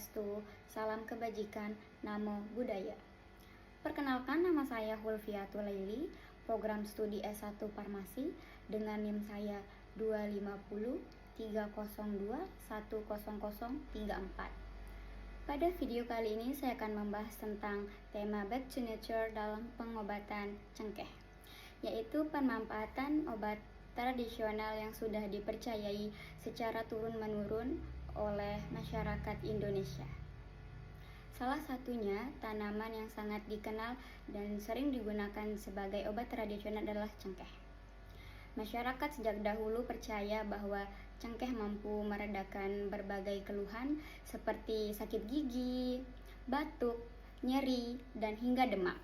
Swastiastu, salam kebajikan, namo buddhaya. Perkenalkan, nama saya Hulfiatul Laili, program studi S1 Farmasi dengan NIM saya 25030210034. Pada video kali ini saya akan membahas tentang tema Back to Nature dalam pengobatan cengkeh, yaitu pemanfaatan obat tradisional yang sudah dipercayai secara turun-menurun oleh masyarakat Indonesia. Salah satunya tanaman yang sangat dikenal dan sering digunakan sebagai obat tradisional adalah cengkeh. Masyarakat sejak dahulu percaya bahwa cengkeh mampu meredakan berbagai keluhan seperti sakit gigi, batuk, nyeri, dan hingga demam.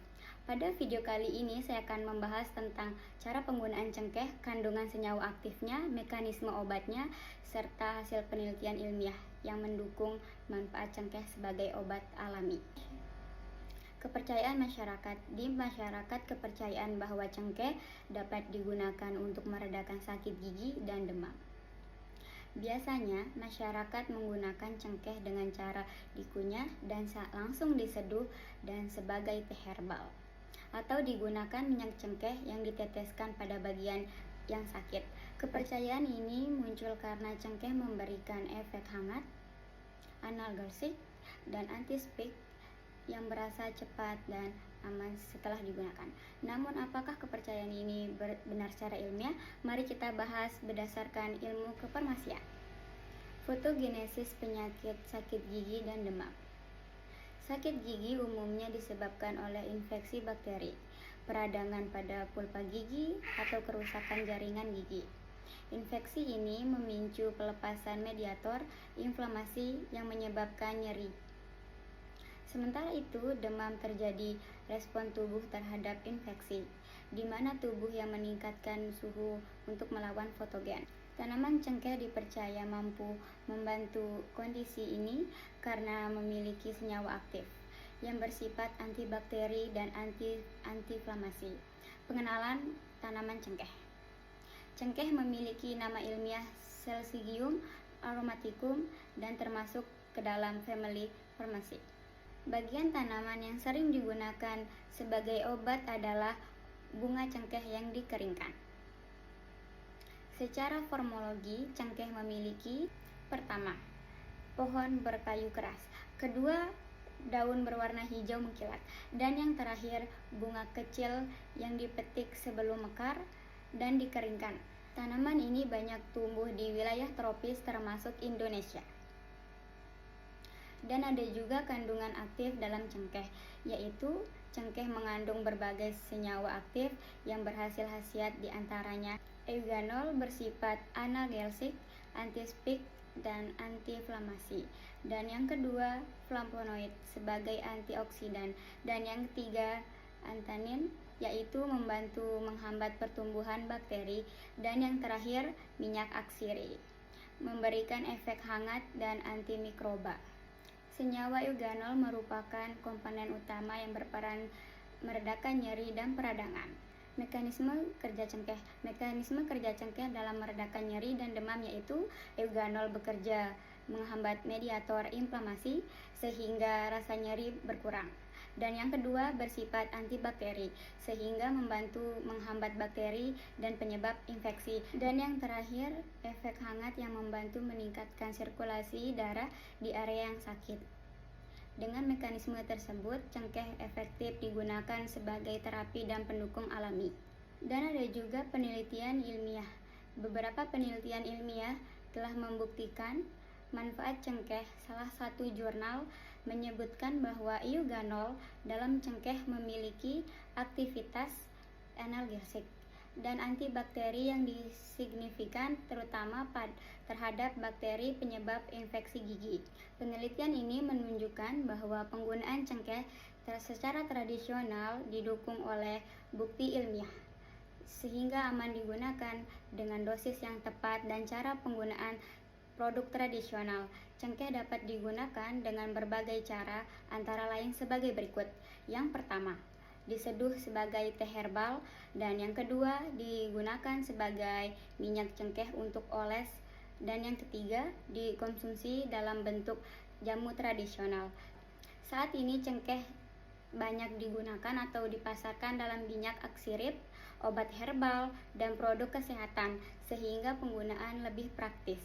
Pada video kali ini saya akan membahas tentang cara penggunaan cengkeh, kandungan senyawa aktifnya, mekanisme obatnya, serta hasil penelitian ilmiah yang mendukung manfaat cengkeh sebagai obat alami. Kepercayaan masyarakat. Di masyarakat, kepercayaan bahwa cengkeh dapat digunakan untuk meredakan sakit gigi dan demam. Biasanya, masyarakat menggunakan cengkeh dengan cara dikunyah dan langsung diseduh dan sebagai teh herbal, atau digunakan minyak cengkeh yang diteteskan pada bagian yang sakit. Kepercayaan ini muncul karena cengkeh memberikan efek hangat, analgesik, dan antiseptik yang berasa cepat dan aman setelah digunakan. Namun, apakah kepercayaan ini benar secara ilmiah? Mari kita bahas berdasarkan ilmu kefarmasian. Fotogenesis penyakit sakit gigi dan demam. Sakit gigi umumnya disebabkan oleh infeksi bakteri, peradangan pada pulpa gigi, atau kerusakan jaringan gigi. Infeksi ini memicu pelepasan mediator inflamasi yang menyebabkan nyeri. Sementara itu, demam terjadi respon tubuh terhadap infeksi, di mana tubuh yang meningkatkan suhu untuk melawan fotogen. Tanaman cengkeh dipercaya mampu membantu kondisi ini karena memiliki senyawa aktif yang bersifat antibakteri dan antiinflamasi. Pengenalan tanaman cengkeh. Cengkeh memiliki nama ilmiah Celsigium aromaticum dan termasuk ke dalam famili Farmaceae. Bagian tanaman yang sering digunakan sebagai obat adalah bunga cengkeh yang dikeringkan. Secara formologi, cengkeh memiliki: pertama, pohon berkayu keras; kedua, daun berwarna hijau mengkilat; dan yang terakhir, bunga kecil yang dipetik sebelum mekar dan dikeringkan. Tanaman ini banyak tumbuh di wilayah tropis termasuk Indonesia. Dan ada juga kandungan aktif dalam cengkeh, yaitu cengkeh mengandung berbagai senyawa aktif yang berhasil khasiat, diantaranya eugenol bersifat analgesik, antiseptik, dan antiinflamasi. Dan yang kedua, flavonoid sebagai antioksidan. Dan yang ketiga, antanin, yaitu membantu menghambat pertumbuhan bakteri. Dan yang terakhir, minyak atsiri, memberikan efek hangat dan antimikroba. Senyawa eugenol merupakan komponen utama yang berperan meredakan nyeri dan peradangan. Mekanisme kerja cengkeh. Mekanisme kerja cengkeh dalam meredakan nyeri dan demam yaitu eugenol bekerja menghambat mediator inflamasi sehingga rasa nyeri berkurang. Dan yang kedua, bersifat antibakteri sehingga membantu menghambat bakteri dan penyebab infeksi. Dan yang terakhir, efek hangat yang membantu meningkatkan sirkulasi darah di area yang sakit. Dengan mekanisme tersebut, cengkeh efektif digunakan sebagai terapi dan pendukung alami. Dan ada juga penelitian ilmiah. Beberapa penelitian ilmiah telah membuktikan manfaat cengkeh. Salah satu jurnal menyebutkan bahwa eugenol dalam cengkeh memiliki aktivitas analgesik dan antibakteri yang signifikan, terutama terhadap bakteri penyebab infeksi gigi. Penelitian ini menunjukkan bahwa penggunaan cengkeh secara tradisional didukung oleh bukti ilmiah, sehingga aman digunakan dengan dosis yang tepat dan cara penggunaan produk tradisional. Cengkeh dapat digunakan dengan berbagai cara, antara lain sebagai berikut. Yang pertama, diseduh sebagai teh herbal, dan yang kedua, digunakan sebagai minyak cengkeh untuk oles, dan yang ketiga, dikonsumsi dalam bentuk jamu tradisional. Saat ini cengkeh banyak digunakan atau dipasarkan dalam minyak aksirip, obat herbal, dan produk kesehatan, sehingga penggunaan lebih praktis.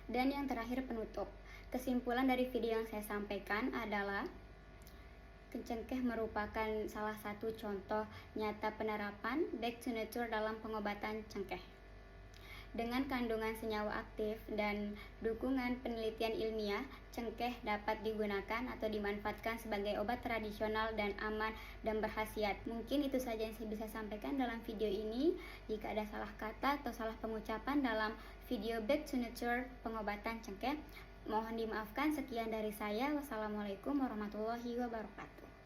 Dan yang terakhir, penutup. Kesimpulan dari video yang saya sampaikan adalah cengkeh merupakan salah satu contoh nyata penerapan back to nature dalam pengobatan cengkeh. Dengan kandungan senyawa aktif dan dukungan penelitian ilmiah, cengkeh dapat digunakan atau dimanfaatkan sebagai obat tradisional dan aman dan berkhasiat. Mungkin itu saja yang saya bisa sampaikan dalam video ini. Jika ada salah kata atau salah pengucapan dalam video back to nature pengobatan cengkeh, mohon dimaafkan. Sekian dari saya. Wassalamualaikum warahmatullahi wabarakatuh.